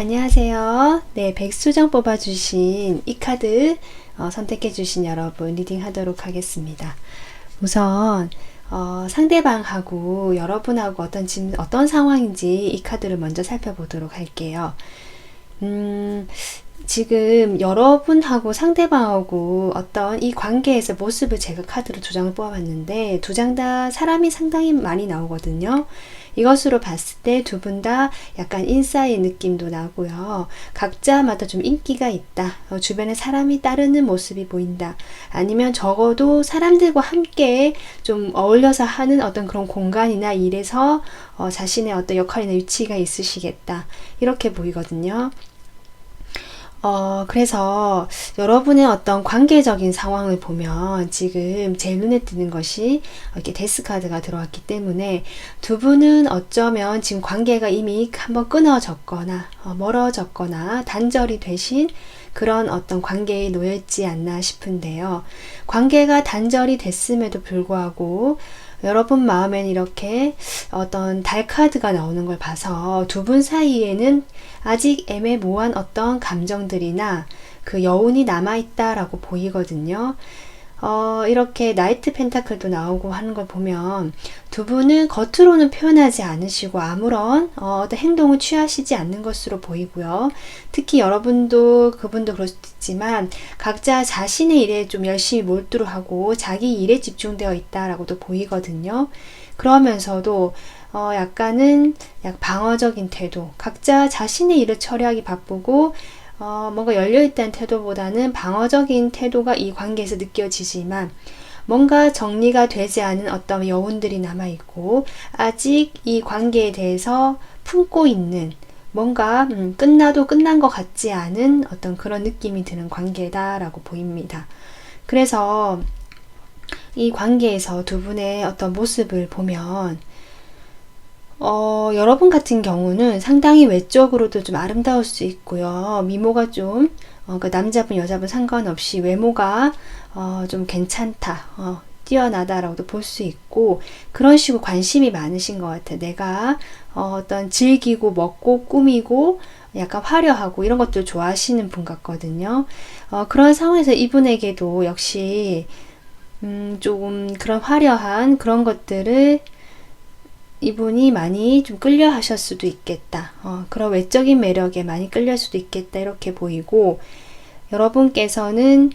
안녕하세요. 네, 백수정 뽑아주신 이 카드 선택해주신 여러분 리딩 하도록 하겠습니다. 우선 상대방하고 여러분하고 지금 어떤 상황인지 이 카드를 먼저 살펴보도록 할게요. 지금 여러분하고 상대방하고 어떤 이 관계에서 모습을 제가 카드로 두 장을 뽑아봤는데 두 장 다 사람이 상당히 많이 나오거든요. 이것으로 봤을 때 두 분 다 약간 인싸의 느낌도 나고요. 각자마다 좀 인기가 있다. 주변에 사람이 따르는 모습이 보인다. 아니면 적어도 사람들과 함께 좀 어울려서 하는 어떤 그런 공간이나 일에서 자신의 어떤 역할이나 위치가 있으시겠다. 이렇게 보이거든요. 그래서 여러분의 어떤 관계적인 상황을 보면 지금 제일 눈에 띄는 것이 이렇게 데스 카드가 들어왔기 때문에 두 분은 어쩌면 지금 관계가 이미 한번 끊어졌거나 멀어졌거나 단절이 되신 그런 어떤 관계에 놓여있지 않나 싶은데요. 관계가 단절이 됐음에도 불구하고 여러분 마음엔 이렇게 어떤 달 카드가 나오는 걸 봐서 두 분 사이에는 아직 애매모호한 어떤 감정들이나 그 여운이 남아있다라고 보이거든요. 이렇게 나이트 펜타클도 나오고 하는 걸 보면 두 분은 겉으로는 표현하지 않으시고 아무런 어떤 행동을 취하시지 않는 것으로 보이고요. 특히 여러분도 그분도 그럴 수도 있지만 각자 자신의 일에 좀 열심히 몰두를 하고 자기 일에 집중되어 있다라고도 보이거든요. 그러면서도 약간은 방어적인 태도, 각자 자신의 일을 처리하기 바쁘고 뭔가 열려있다는 태도보다는 방어적인 태도가 이 관계에서 느껴지지만 뭔가 정리가 되지 않은 어떤 여운들이 남아있고 아직 이 관계에 대해서 품고 있는 뭔가 끝나도 끝난 것 같지 않은 어떤 그런 느낌이 드는 관계다라고 보입니다. 그래서 이 관계에서 두 분의 어떤 모습을 보면 여러분 같은 경우는 상당히 외적으로도 좀 아름다울 수 있고요. 미모가 좀, 그 남자분, 여자분 상관없이 외모가, 좀 괜찮다, 뛰어나다라고도 볼 수 있고, 그런 식으로 관심이 많으신 것 같아요. 내가, 어떤 즐기고, 먹고, 꾸미고, 약간 화려하고, 이런 것들 좋아하시는 분 같거든요. 그런 상황에서 이분에게도 역시, 조금 그런 화려한 그런 것들을 이분이 많이 좀 끌려 하실 수도 있겠다. 그런 외적인 매력에 많이 끌릴 수도 있겠다. 이렇게 보이고, 여러분께서는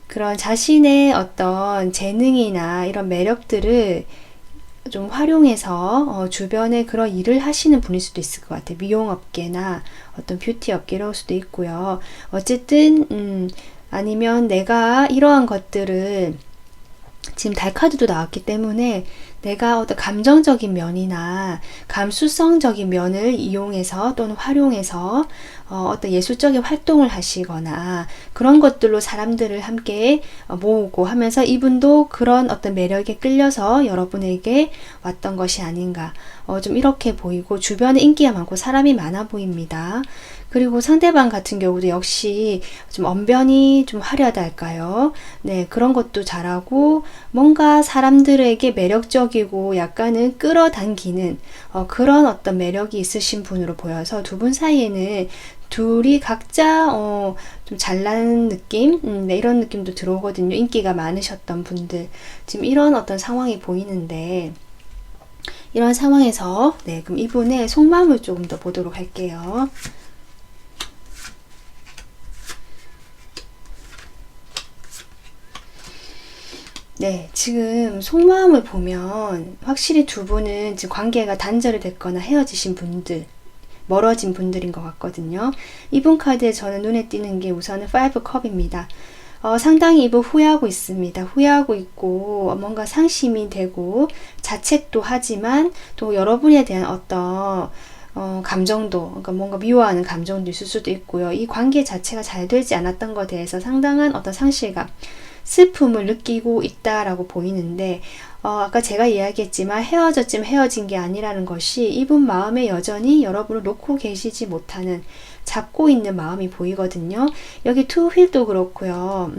그런 자신의 어떤 재능이나 이런 매력들을 좀 활용해서 주변에 그런 일을 하시는 분일 수도 있을 것 같아요. 미용업계나 어떤 뷰티업계 이럴 수도 있고요. 어쨌든 아니면 내가 이러한 것들을 지금 달카드도 나왔기 때문에 내가 어떤 감정적인 면이나 감수성적인 면을 이용해서 또는 활용해서 어떤 예술적인 활동을 하시거나 그런 것들로 사람들을 함께 모으고 하면서 이분도 그런 어떤 매력에 끌려서 여러분에게 왔던 것이 아닌가 좀 이렇게 보이고 주변에 인기가 많고 사람이 많아 보입니다. 그리고 상대방 같은 경우도 역시 좀 언변이 좀 화려하다 할까요? 네, 그런 것도 잘하고 뭔가 사람들에게 매력적이고 약간은 끌어당기는 그런 어떤 매력이 있으신 분으로 보여서 두 분 사이에는 둘이 각자 좀 잘난 느낌? 네, 이런 느낌도 들어오거든요. 인기가 많으셨던 분들. 지금 이런 어떤 상황이 보이는데 이런 상황에서 네, 그럼 이분의 속마음을 조금 더 보도록 할게요. 네, 지금 속마음을 보면 확실히 두 분은 지금 관계가 단절이 됐거나 헤어지신 분들, 멀어진 분들인 것 같거든요. 이분 카드에 저는 눈에 띄는 게 우선은 5컵입니다. 상당히 이분 후회하고 있습니다. 후회하고 있고 뭔가 상심이 되고 자책도 하지만 또 여러분에 대한 어떤 감정도, 그러니까 뭔가 미워하는 감정도 있을 수도 있고요. 이 관계 자체가 잘 되지 않았던 것에 대해서 상당한 어떤 상실감, 슬픔을 느끼고 있다라고 보이는데 아까 제가 이야기했지만 헤어졌지만 헤어진 게 아니라는 것이 이분 마음에 여전히 여러분을 놓고 계시지 못하는 잡고 있는 마음이 보이거든요. 여기 투 휠도 그렇고요.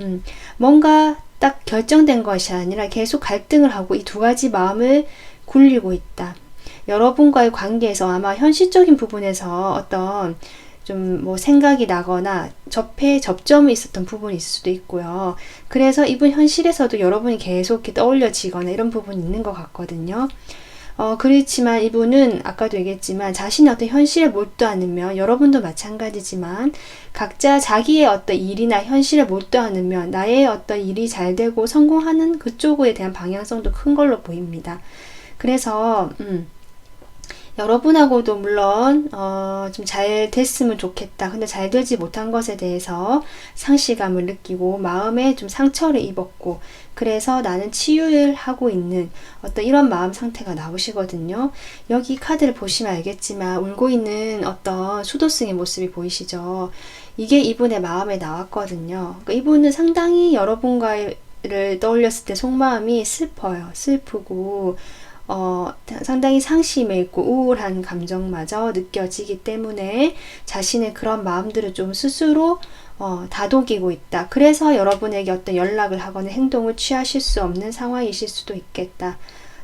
뭔가 딱 결정된 것이 아니라 계속 갈등을 하고 이 두 가지 마음을 굴리고 있다. 여러분과의 관계에서 아마 현실적인 부분에서 어떤 좀 뭐 생각이 나거나 접점이 있었던 부분이 있을 수도 있고요. 그래서 이분 현실에서도 여러분이 계속 이렇게 떠올려지거나 이런 부분이 있는 것 같거든요. 그렇지만 이분은 아까도 얘기했지만 자신의 어떤 현실에 몰두하면, 여러분도 마찬가지지만 각자 자기의 어떤 일이나 현실에 몰두하면 나의 어떤 일이 잘 되고 성공하는 그쪽에 대한 방향성도 큰 걸로 보입니다. 그래서 여러분하고도 물론 좀 잘 됐으면 좋겠다. 근데 잘 되지 못한 것에 대해서 상실감을 느끼고 마음에 좀 상처를 입었고, 그래서 나는 치유를 하고 있는 어떤 이런 마음 상태가 나오시거든요. 여기 카드를 보시면 알겠지만 울고 있는 어떤 수도승의 모습이 보이시죠? 이게 이분의 마음에 나왔거든요. 그러니까 이분은 상당히 여러분과를 떠올렸을 때 속마음이 슬퍼요. 슬프고 상당히 상심해 있고 우울한 감정마저 느껴지기 때문에 자신의 그런 마음들을 좀 스스로 다독이고 있다. 그래서 여러분에게 어떤 연락을 하거나 행동을 취하실 수 없는 상황이실 수도 있겠다.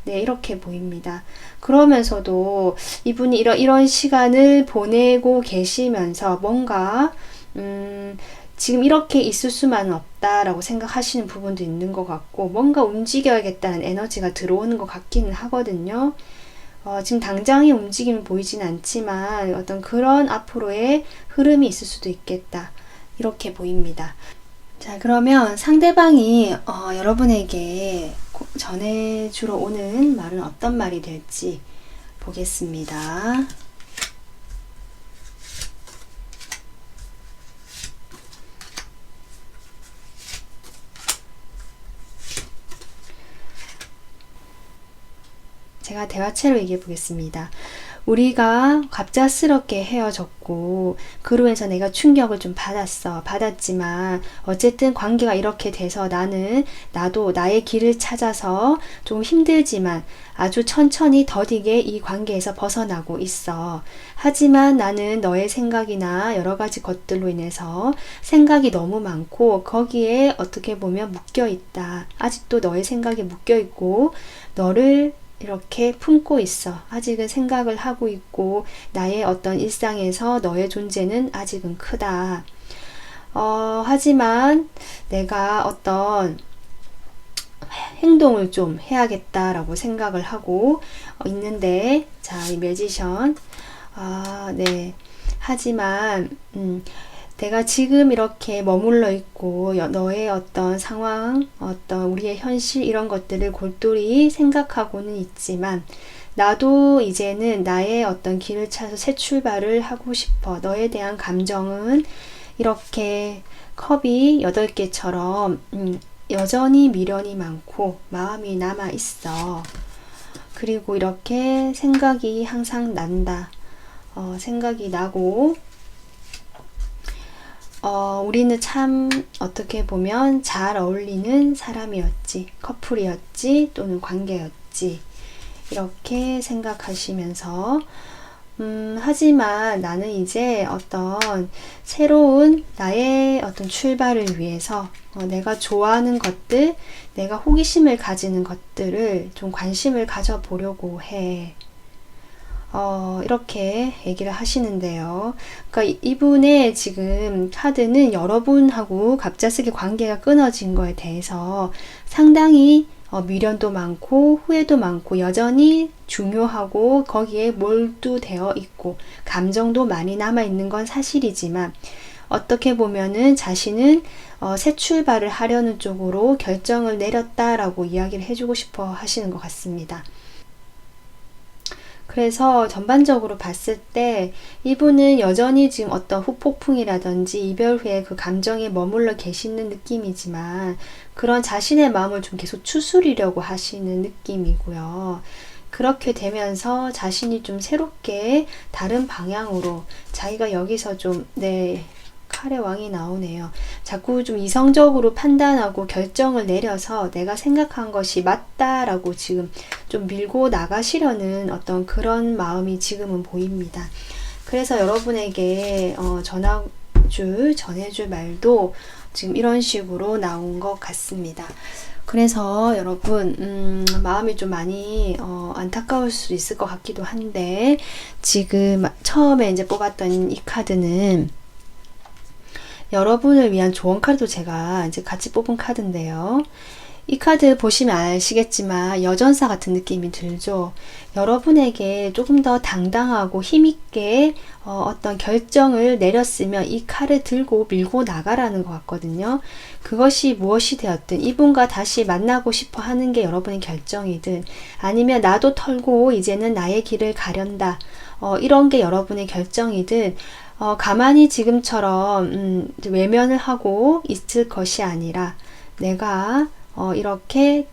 네, 이렇게 보입니다. 그러면서도 이분이 이런 시간을 보내고 계시면서 뭔가 지금 이렇게 있을 수만은 없다라고 생각하시는 부분도 있는 것 같고, 뭔가 움직여야겠다는 에너지가 들어오는 것 같기는 하거든요. 지금 당장의 움직임은 보이진 않지만 어떤 그런 앞으로의 흐름이 있을 수도 있겠다. 이렇게 보입니다. 자, 그러면 상대방이 여러분에게 전해주러 오는 말은 어떤 말이 될지 보겠습니다. 제가 대화체로 얘기해 보겠습니다. 우리가 갑작스럽게 헤어졌고 그로 인해서 내가 충격을 좀 받았지만 어쨌든 관계가 이렇게 돼서 나도 나의 길을 찾아서 좀 힘들지만 아주 천천히 더디게 이 관계에서 벗어나고 있어. 하지만 나는 너의 생각이나 여러 가지 것들로 인해서 생각이 너무 많고 거기에 어떻게 보면 묶여 있다. 아직도 너의 생각에 묶여 있고 너를 이렇게 품고 있어. 아직은 생각을 하고 있고 나의 어떤 일상에서 너의 존재는 아직은 크다. 하지만 내가 어떤 행동을 좀 해야겠다라고 생각을 하고 있는데, 자, 이 매지션. 네. 하지만 내가 지금 이렇게 머물러 있고 너의 어떤 상황, 어떤 우리의 현실 이런 것들을 골똘히 생각하고는 있지만 나도 이제는 나의 어떤 길을 찾아서 새 출발을 하고 싶어. 너에 대한 감정은 이렇게 컵이 8개처럼 여전히 미련이 많고 마음이 남아 있어. 그리고 이렇게 생각이 항상 난다. 생각이 나고 우리는 참 어떻게 보면 잘 어울리는 사람이었지, 커플이었지, 또는 관계였지, 이렇게 생각하시면서 하지만 나는 이제 어떤 새로운 나의 어떤 출발을 위해서 내가 좋아하는 것들, 내가 호기심을 가지는 것들을 좀 관심을 가져보려고 해. 이렇게 얘기를 하시는데요. 그러니까 이분의 지금 카드는 여러분하고 갑작스럽게 관계가 끊어진 거에 대해서 상당히 미련도 많고 후회도 많고 여전히 중요하고 거기에 몰두되어 있고 감정도 많이 남아있는 건 사실이지만 어떻게 보면은 자신은 새 출발을 하려는 쪽으로 결정을 내렸다라고 이야기를 해주고 싶어 하시는 것 같습니다. 그래서 전반적으로 봤을 때 이분은 여전히 지금 어떤 후폭풍이라든지 이별 후에 그 감정에 머물러 계시는 느낌이지만 그런 자신의 마음을 좀 계속 추스리려고 하시는 느낌이고요. 그렇게 되면서 자신이 좀 새롭게 다른 방향으로 자기가 여기서 좀 칼의 왕이 나오네요. 자꾸 좀 이성적으로 판단하고 결정을 내려서 내가 생각한 것이 맞다라고 지금 좀 밀고 나가시려는 어떤 그런 마음이 지금은 보입니다. 그래서 여러분에게 전해줄 말도 지금 이런 식으로 나온 것 같습니다. 그래서 여러분 마음이 좀 많이 안타까울 수 있을 것 같기도 한데, 지금 처음에 이제 뽑았던 이 카드는 여러분을 위한 조언 카드도 제가 이제 같이 뽑은 카드인데요. 이 카드 보시면 아시겠지만 여전사 같은 느낌이 들죠. 여러분에게 조금 더 당당하고 힘있게 어떤 결정을 내렸으면 이 칼을 들고 밀고 나가라는 것 같거든요. 그것이 무엇이 되었든 이분과 다시 만나고 싶어 하는 게 여러분의 결정이든, 아니면 나도 털고 이제는 나의 길을 가련다, 이런 게 여러분의 결정이든, 가만히 지금처럼 외면을 하고 있을 것이 아니라, 내가 이렇게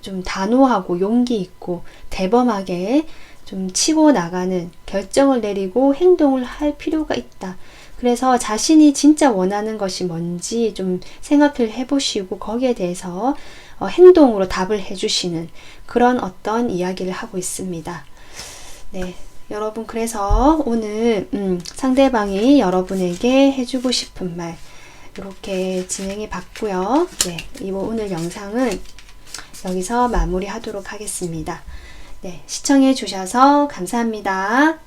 좀 단호하고 용기 있고 대범하게 좀 치고 나가는 결정을 내리고 행동을 할 필요가 있다. 그래서 자신이 진짜 원하는 것이 뭔지 좀 생각을 해보시고 거기에 대해서 행동으로 답을 해주시는 그런 어떤 이야기를 하고 있습니다. 네, 여러분, 그래서 오늘 상대방이 여러분에게 해주고 싶은 말 이렇게 진행해 봤고요. 네, 오늘 영상은 여기서 마무리하도록 하겠습니다. 네, 시청해 주셔서 감사합니다.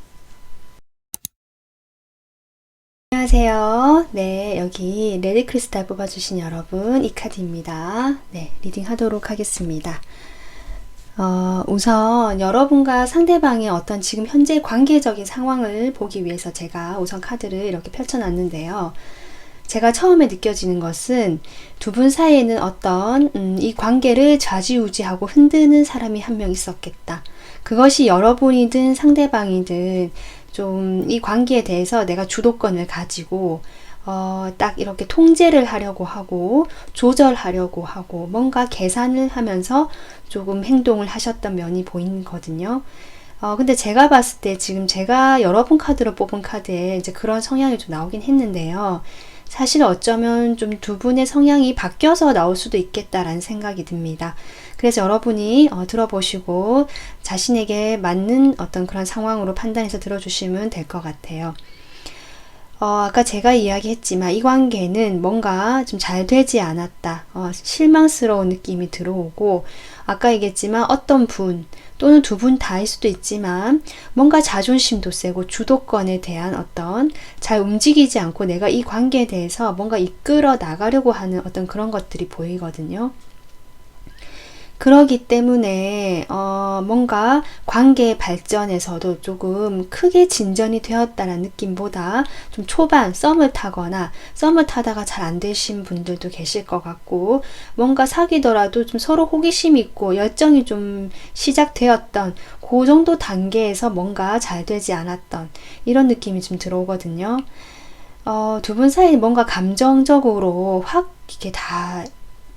안녕하세요. 네, 여기 레드 크리스탈 뽑아주신 여러분, 이 카드입니다. 네, 리딩 하도록 하겠습니다. 우선 여러분과 상대방의 어떤 지금 현재 관계적인 상황을 보기 위해서 제가 우선 카드를 이렇게 펼쳐놨는데요. 제가 처음에 느껴지는 것은 두 분 사이에는 어떤 이 관계를 좌지우지하고 흔드는 사람이 한 명 있었겠다. 그것이 여러분이든 상대방이든 좀 이 관계에 대해서 내가 주도권을 가지고 딱 이렇게 통제를 하려고 하고 조절하려고 하고 뭔가 계산을 하면서 조금 행동을 하셨던 면이 보이거든요. 근데 제가 봤을 때 지금 제가 여러분 카드로 뽑은 카드에 이제 그런 성향이 좀 나오긴 했는데요. 사실 어쩌면 좀 두 분의 성향이 바뀌어서 나올 수도 있겠다라는 생각이 듭니다. 그래서 여러분이 들어보시고 자신에게 맞는 어떤 그런 상황으로 판단해서 들어주시면 될 것 같아요. 아까 제가 이야기했지만 이 관계는 뭔가 좀 잘 되지 않았다. 실망스러운 느낌이 들어오고, 아까 얘기했지만 어떤 분 또는 두 분 다일 수도 있지만 뭔가 자존심도 세고 주도권에 대한 어떤 잘 움직이지 않고 내가 이 관계에 대해서 뭔가 이끌어 나가려고 하는 어떤 그런 것들이 보이거든요. 그러기 때문에 뭔가 관계 발전에서도 조금 크게 진전이 되었다는 느낌보다 좀 초반 썸을 타거나 썸을 타다가 잘 안 되신 분들도 계실 것 같고, 뭔가 사귀더라도 좀 서로 호기심 있고 열정이 좀 시작되었던 그 정도 단계에서 뭔가 잘 되지 않았던 이런 느낌이 좀 들어오거든요. 두 분 사이 뭔가 감정적으로 확 이렇게 다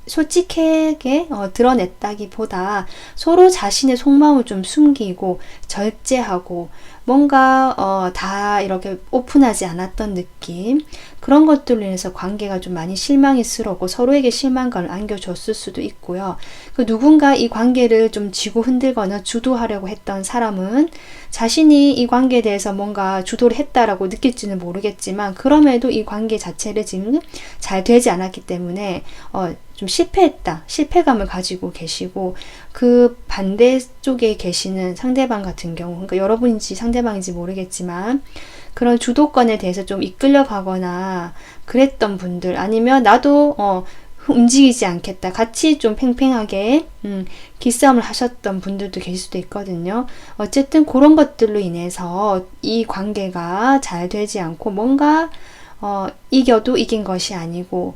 솔직하게 드러냈다기보다 서로 자신의 속마음을 좀 숨기고 절제하고 뭔가 다 이렇게 오픈하지 않았던 느낌, 그런 것들로 인해서 관계가 좀 많이 실망스럽고 서로에게 실망감을 안겨줬을 수도 있고요. 그 누군가 이 관계를 좀 쥐고 흔들거나 주도하려고 했던 사람은 자신이 이 관계에 대해서 뭔가 주도를 했다라고 느낄지는 모르겠지만, 그럼에도 이 관계 자체를 지금 잘 되지 않았기 때문에 좀 실패했다, 실패감을 가지고 계시고, 그 반대쪽에 계시는 상대방 같은 경우, 그러니까 여러분인지 상대방인지 모르겠지만 그런 주도권에 대해서 좀 이끌려 가거나 그랬던 분들, 아니면 나도 움직이지 않겠다, 같이 좀 팽팽하게 기싸움을 하셨던 분들도 계실 수도 있거든요. 어쨌든 그런 것들로 인해서 이 관계가 잘 되지 않고 뭔가 이겨도 이긴 것이 아니고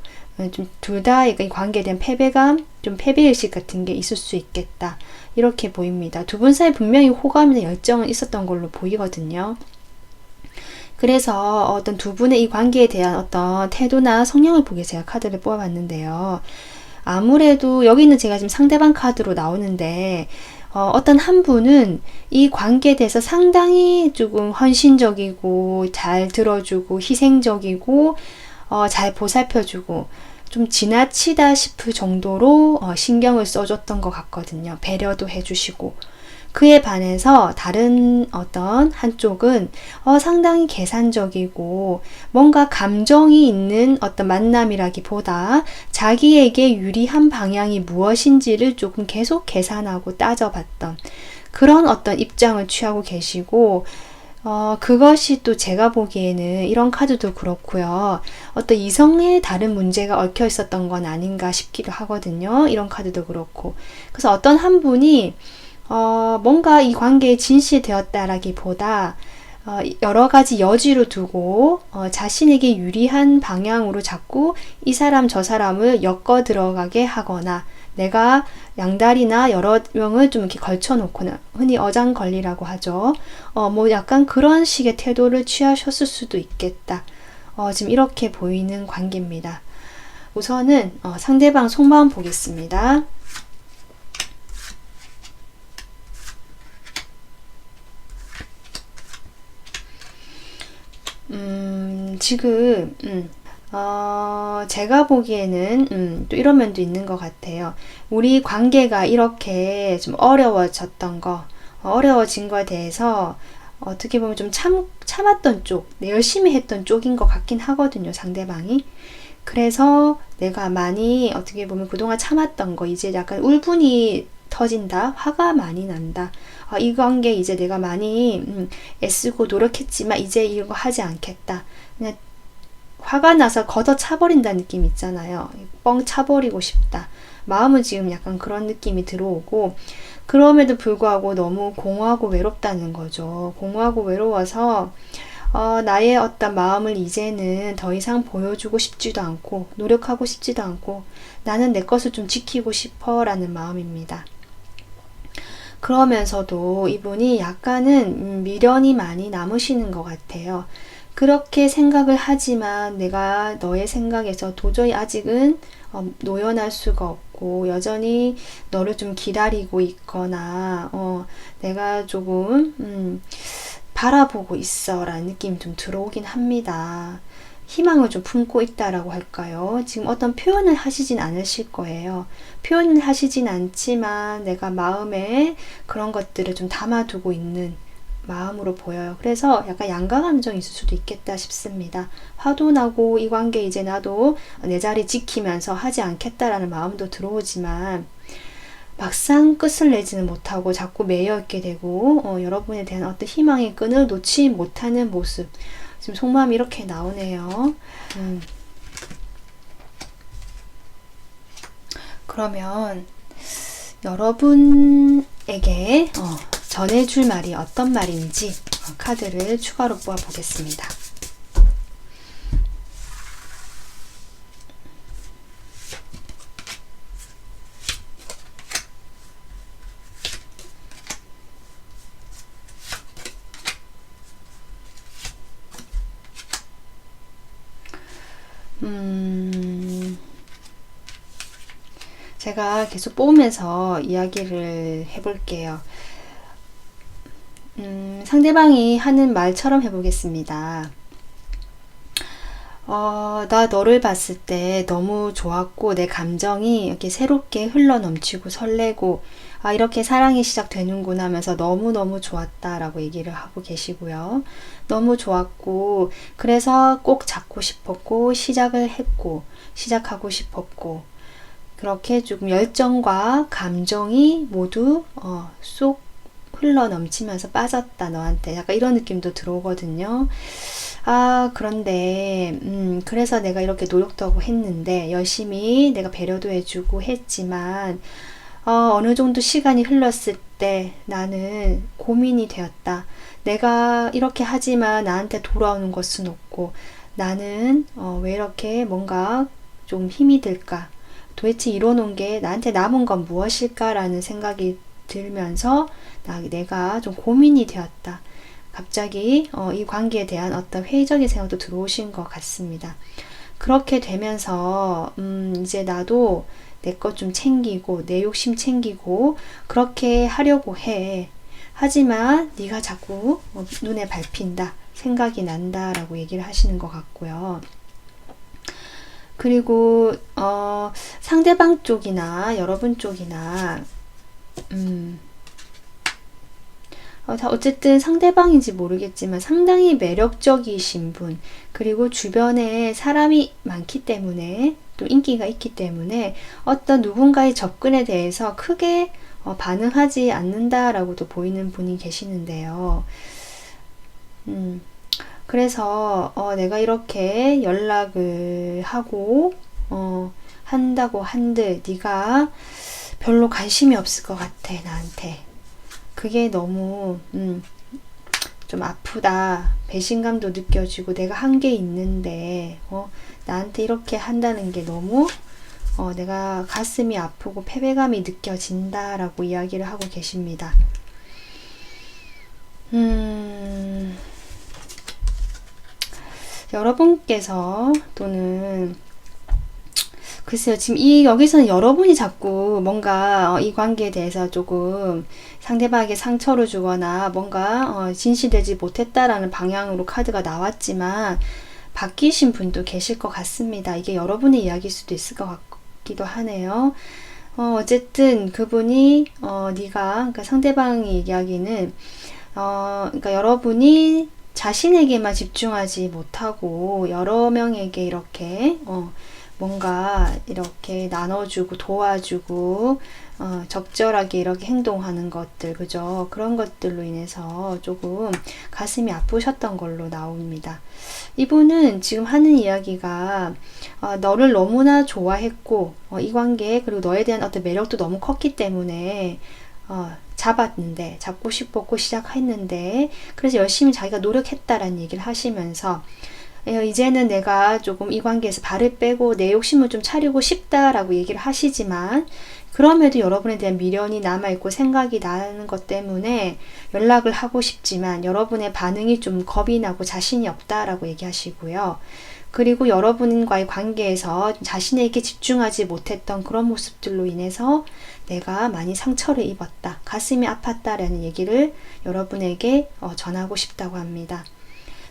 좀 둘 다 이 관계에 대한 패배감, 좀 패배의식 같은 게 있을 수 있겠다, 이렇게 보입니다. 두 분 사이 분명히 호감이나 열정은 있었던 걸로 보이거든요. 그래서 어떤 두 분의 이 관계에 대한 어떤 태도나 성향을 보기 위해 제가 카드를 뽑아봤는데요. 아무래도 여기는 제가 지금 상대방 카드로 나오는데 어떤 한 분은 이 관계에 대해서 상당히 조금 헌신적이고 잘 들어주고 희생적이고 잘 보살펴주고 좀 지나치다 싶을 정도로 신경을 써줬던 것 같거든요. 배려도 해주시고. 그에 반해서 다른 어떤 한쪽은 상당히 계산적이고 뭔가 감정이 있는 어떤 만남이라기보다 자기에게 유리한 방향이 무엇인지를 조금 계속 계산하고 따져봤던 그런 어떤 입장을 취하고 계시고, 그것이 또 제가 보기에는 이런 카드도 그렇고요. 어떤 이성의 다른 문제가 얽혀 있었던 건 아닌가 싶기도 하거든요. 이런 카드도 그렇고. 그래서 어떤 한 분이 뭔가 이 관계에 진실되었다라기보다 여러 가지 여지로 두고 자신에게 유리한 방향으로 자꾸 이 사람 저 사람을 엮어 들어가게 하거나 내가 양다리나 여러 명을 좀 이렇게 걸쳐놓거나 흔히 어장관리라고 하죠. 뭐 약간 그런 식의 태도를 취하셨을 수도 있겠다. 지금 이렇게 보이는 관계입니다. 우선은 상대방 속마음 보겠습니다. 지금 제가 보기에는 또 이런 면도 있는 것 같아요. 우리 관계가 이렇게 좀 어려워졌던 거, 어려워진 거에 대해서 어떻게 보면 좀 참았던 쪽, 열심히 했던 쪽인 것 같긴 하거든요, 상대방이. 그래서 내가 많이 어떻게 보면 그동안 참았던 거, 이제 약간 울분이 터진다, 화가 많이 난다. 이 관계 이제 내가 많이 애쓰고 노력했지만 이제 이거 하지 않겠다. 그냥 화가 나서 걷어 차버린다는 느낌 있잖아요. 뻥 차버리고 싶다. 마음은 지금 약간 그런 느낌이 들어오고, 그럼에도 불구하고 너무 공허하고 외롭다는 거죠. 공허하고 외로워서 나의 어떤 마음을 이제는 더 이상 보여주고 싶지도 않고 노력하고 싶지도 않고 나는 내 것을 좀 지키고 싶어 라는 마음입니다. 그러면서도 이분이 약간은 미련이 많이 남으시는 것 같아요. 그렇게 생각을 하지만 내가 너의 생각에서 도저히 아직은 노연할 수가 없고 여전히 너를 좀 기다리고 있거나 내가 조금 바라보고 있어 라는 느낌이 좀 들어오긴 합니다. 희망을 좀 품고 있다라고 할까요? 지금 어떤 표현을 하시진 않으실 거예요. 표현을 하시진 않지만 내가 마음에 그런 것들을 좀 담아두고 있는 마음으로 보여요. 그래서 약간 양가 감정이 있을 수도 있겠다 싶습니다. 화도 나고 이 관계 이제 나도 내 자리 지키면서 하지 않겠다라는 마음도 들어오지만 막상 끝을 내지는 못하고 자꾸 매여 있게 되고 여러분에 대한 어떤 희망의 끈을 놓지 못하는 모습. 지금 속마음이 이렇게 나오네요. 그러면 여러분에게 전해줄 말이 어떤 말인지 카드를 추가로 뽑아 보겠습니다. 제가 계속 뽑으면서 이야기를 해볼게요. 상대방이 하는 말처럼 해보겠습니다. 나 너를 봤을 때 너무 좋았고 내 감정이 이렇게 새롭게 흘러 넘치고 설레고 이렇게 사랑이 시작되는구나 하면서 너무너무 좋았다 라고 얘기를 하고 계시고요. 너무 좋았고 그래서 꼭 잡고 싶었고 시작을 했고 시작하고 싶었고 그렇게 조금 열정과 감정이 모두 쏙 흘러 넘치면서 빠졌다 너한테 약간 이런 느낌도 들어오거든요. 그런데 그래서 내가 이렇게 노력도 하고 했는데 열심히 내가 배려도 해주고 했지만 어느 정도 시간이 흘렀을 때 나는 고민이 되었다. 내가 이렇게 하지만 나한테 돌아오는 것은 없고 나는 왜 이렇게 뭔가 좀 힘이 들까? 도대체 이뤄놓은 게 나한테 남은 건 무엇일까? 라는 생각이 들면서 내가 좀 고민이 되었다. 갑자기 이 관계에 대한 어떤 회의적인 생각도 들어오신 것 같습니다. 그렇게 되면서 이제 나도 내 것 좀 챙기고 내 욕심 챙기고 그렇게 하려고 해. 하지만 네가 자꾸 눈에 밟힌다. 생각이 난다 라고 얘기를 하시는 것 같고요. 그리고 상대방 쪽이나 여러분 쪽이나 어쨌든 상대방인지 모르겠지만 상당히 매력적이신 분, 그리고 주변에 사람이 많기 때문에, 또 인기가 있기 때문에 어떤 누군가의 접근에 대해서 크게 반응하지 않는다라고도 보이는 분이 계시는데요. 그래서 내가 이렇게 연락을 하고 한다고 한들 네가 별로 관심이 없을 것 같아, 나한테. 그게 너무 좀 아프다. 배신감도 느껴지고 내가 한 게 있는데 나한테 이렇게 한다는 게 너무 내가 가슴이 아프고 패배감이 느껴진다라고 이야기를 하고 계십니다. 여러분께서 또는 글쎄요, 지금 여기서는 여러분이 자꾸 뭔가 이 관계에 대해서 조금 상대방에게 상처를 주거나 뭔가 진실되지 못했다라는 방향으로 카드가 나왔지만 바뀌신 분도 계실 것 같습니다. 이게 여러분의 이야기일 수도 있을 것 같기도 하네요. 어쨌든 그분이 그러니까 상대방의 이야기는 그러니까 여러분이 자신에게만 집중하지 못하고 여러 명에게 이렇게 뭔가 이렇게 나눠주고 도와주고 적절하게 이렇게 행동하는 것들, 그죠? 그런 것들로 인해서 조금 가슴이 아프셨던 걸로 나옵니다. 이분은 지금 하는 이야기가 너를 너무나 좋아했고 이 관계, 그리고 너에 대한 어떤 매력도 너무 컸기 때문에 잡고 싶었고 시작했는데, 그래서 열심히 자기가 노력했다라는 얘기를 하시면서 이제는 내가 조금 이 관계에서 발을 빼고 내 욕심을 좀 차리고 싶다라고 얘기를 하시지만, 그럼에도 여러분에 대한 미련이 남아있고 생각이 나는 것 때문에 연락을 하고 싶지만 여러분의 반응이 좀 겁이 나고 자신이 없다라고 얘기하시고요. 그리고 여러분과의 관계에서 자신에게 집중하지 못했던 그런 모습들로 인해서 내가 많이 상처를 입었다, 가슴이 아팠다라는 얘기를 여러분에게 전하고 싶다고 합니다.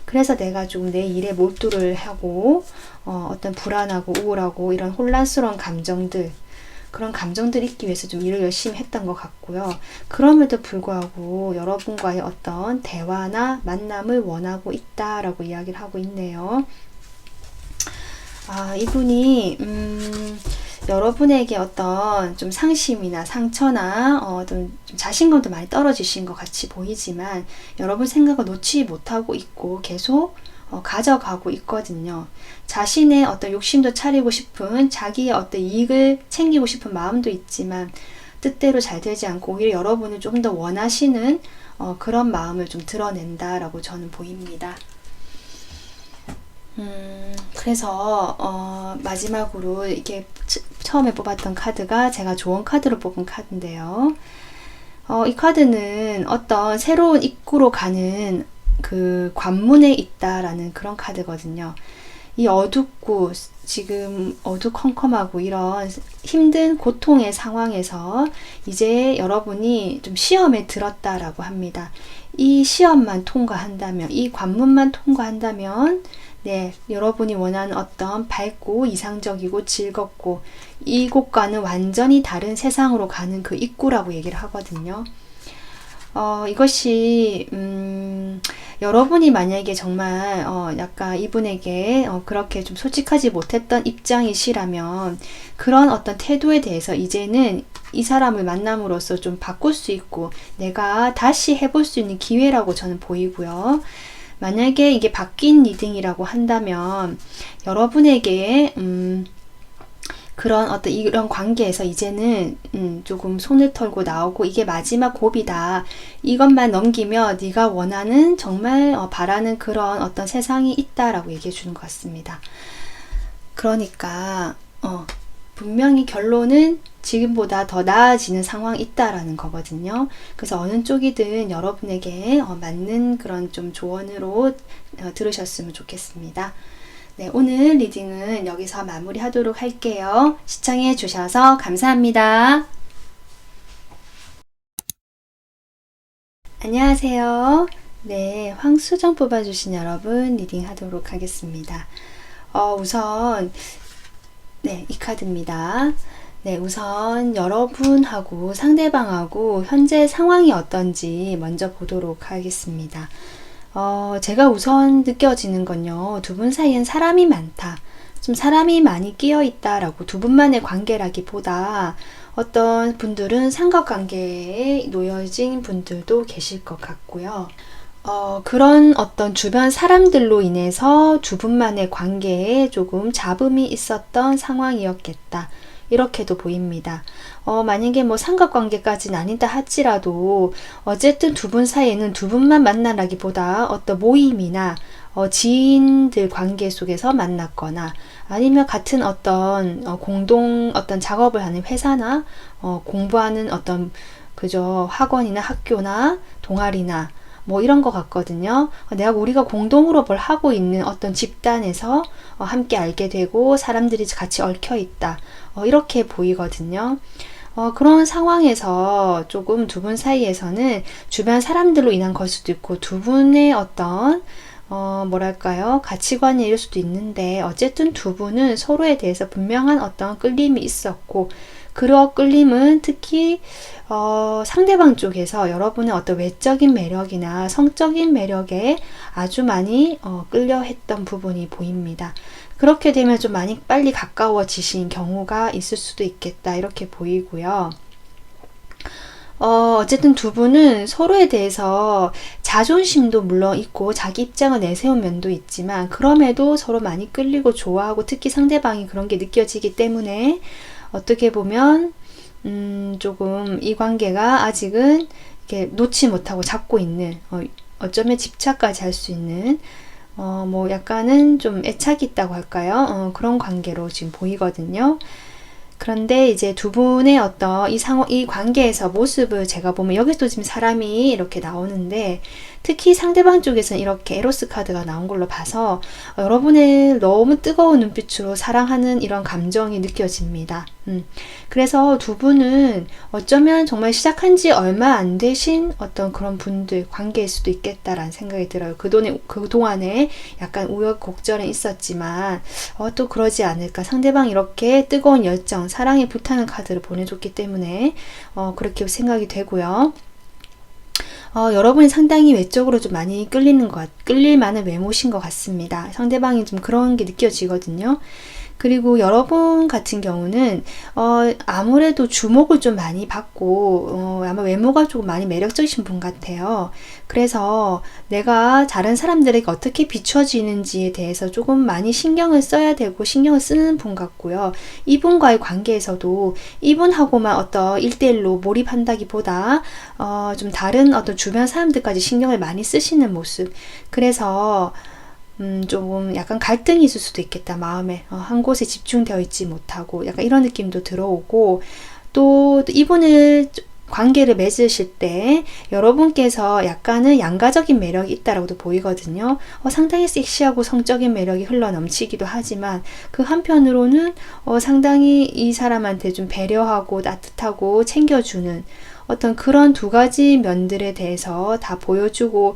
그래서 내가 좀 내 일에 몰두를 하고 어떤 불안하고 우울하고 이런 혼란스러운 감정들, 그런 감정들 잊기 위해서 좀 일을 열심히 했던 것 같고요. 그럼에도 불구하고 여러분과의 어떤 대화나 만남을 원하고 있다라고 이야기를 하고 있네요. 이분이 여러분에게 어떤 좀 상심이나 상처나 좀 자신감도 많이 떨어지신 것 같이 보이지만 여러분 생각을 놓지 못하고 있고 계속 가져가고 있거든요. 자신의 어떤 욕심도 차리고 싶은, 자기의 어떤 이익을 챙기고 싶은 마음도 있지만 뜻대로 잘 되지 않고 오히려 여러분을 좀 더 원하시는 그런 마음을 좀 드러낸다라고 저는 보입니다. 그래서 마지막으로 이게 처음에 뽑았던 카드가 제가 조언 카드로 뽑은 카드인데요. 이 카드는 어떤 새로운 입구로 가는 그 관문에 있다라는 그런 카드거든요. 이 어둡고 지금 어두컴컴하고 이런 힘든 고통의 상황에서 이제 여러분이 좀 시험에 들었다라고 합니다. 이 시험만 통과한다면, 이 관문만 통과한다면 여러분이 원하는 어떤 밝고 이상적이고 즐겁고 이곳과는 완전히 다른 세상으로 가는 그 입구라고 얘기를 하거든요. 이것이 여러분이 만약에 정말 약간 이분에게 그렇게 좀 솔직하지 못했던 입장이시라면 그런 어떤 태도에 대해서 이제는 이 사람을 만남으로써 좀 바꿀 수 있고 내가 다시 해볼 수 있는 기회라고 저는 보이고요. 만약에 이게 바뀐 리딩이라고 한다면 여러분에게 그런 어떤 이런 관계에서 이제는 조금 손을 털고 나오고 이게 마지막 고비다. 이것만 넘기면 네가 원하는 정말 바라는 그런 어떤 세상이 있다라고 얘기해 주는 것 같습니다. 그러니까 분명히 결론은 지금보다 더 나아지는 상황이 있다라는 거거든요. 그래서 어느 쪽이든 여러분에게 맞는 그런 좀 조언으로 들으셨으면 좋겠습니다. 네, 오늘 리딩은 여기서 마무리하도록 할게요. 시청해 주셔서 감사합니다. 안녕하세요. 네, 황수정 뽑아주신 여러분 리딩 하도록 하겠습니다. 우선 이 카드입니다. 네, 우선 여러분하고 상대방하고 현재 상황이 어떤지 먼저 보도록 하겠습니다. 제가 우선 느껴지는 건요, 두 분 사이엔 사람이 많다. 좀 사람이 많이 끼어 있다라고, 두 분만의 관계라기보다 어떤 분들은 삼각관계에 놓여진 분들도 계실 것 같고요. 그런 어떤 주변 사람들로 인해서 두 분만의 관계에 조금 잡음이 있었던 상황이었겠다. 이렇게도 보입니다. 만약에 뭐 삼각관계까지는 아니다 할지라도 어쨌든 두 분 사이에는 두 분만 만나라기보다 어떤 모임이나 지인들 관계 속에서 만났거나 아니면 같은 어떤 공동 어떤 작업을 하는 회사나 공부하는 어떤 그저 학원이나 학교나 동아리나 뭐 이런 것 같거든요. 우리가 공동으로 뭘 하고 있는 어떤 집단에서 함께 알게 되고 사람들이 같이 얽혀 있다. 이렇게 보이거든요. 그런 상황에서 조금 두 분 사이에서는 주변 사람들로 인한 걸 수도 있고 두 분의 어떤 뭐랄까요, 가치관일 수도 있는데 어쨌든 두 분은 서로에 대해서 분명한 어떤 끌림이 있었고 그런 끌림은 특히 상대방 쪽에서 여러분의 어떤 외적인 매력이나 성적인 매력에 아주 많이 끌려 했던 부분이 보입니다. 그렇게 되면 좀 많이 빨리 가까워지신 경우가 있을 수도 있겠다 이렇게 보이고요. 어쨌든 두 분은 서로에 대해서 자존심도 물론 있고 자기 입장을 내세운 면도 있지만 그럼에도 서로 많이 끌리고 좋아하고 특히 상대방이 그런 게 느껴지기 때문에 어떻게 보면 조금 이 관계가 아직은 이렇게 놓지 못하고 잡고 있는 어쩌면 집착까지 할 수 있는 뭐 약간은 좀 애착이 있다고 할까요? 그런 관계로 지금 보이거든요. 그런데 이제 두 분의 어떤 이 관계에서 모습을 제가 보면 여기서 지금 사람이 이렇게 나오는데 특히 상대방 쪽에서는 이렇게 에로스 카드가 나온 걸로 봐서 여러분의 너무 뜨거운 눈빛으로 사랑하는 이런 감정이 느껴집니다. 그래서 두 분은 어쩌면 정말 시작한 지 얼마 안 되신 어떤 그런 분들 관계일 수도 있겠다라는 생각이 들어요. 그동안에 약간 우여곡절은 있었지만 또 그러지 않을까. 상대방이 이렇게 뜨거운 열정, 사랑에 불타는 카드를 보내줬기 때문에 그렇게 생각이 되고요. 여러분이 상당히 외적으로 좀 많이 끌릴 만한 외모신 것 같습니다. 상대방이 좀 그런 게 느껴지거든요. 그리고 여러분 같은 경우는 아무래도 주목을 좀 많이 받고 아마 외모가 조금 많이 매력적이신 분 같아요. 그래서 내가 다른 사람들에게 어떻게 비춰지는지에 대해서 조금 많이 신경을 써야 되고 신경을 쓰는 분 같고요. 이분과의 관계에서도 이분하고만 어떤 1대1로 몰입한다기보다 좀 다른 어떤 주변 사람들까지 신경을 많이 쓰시는 모습. 그래서 조금 약간 갈등이 있을 수도 있겠다. 마음에 한 곳에 집중되어 있지 못하고 약간 이런 느낌도 들어오고 또 이분을 관계를 맺으실 때 여러분께서 약간은 양가적인 매력이 있다라고도 보이거든요. 상당히 섹시하고 성적인 매력이 흘러 넘치기도 하지만 그 한편으로는 상당히 이 사람한테 좀 배려하고 따뜻하고 챙겨주는 어떤 그런 두 가지 면들에 대해서 다 보여주고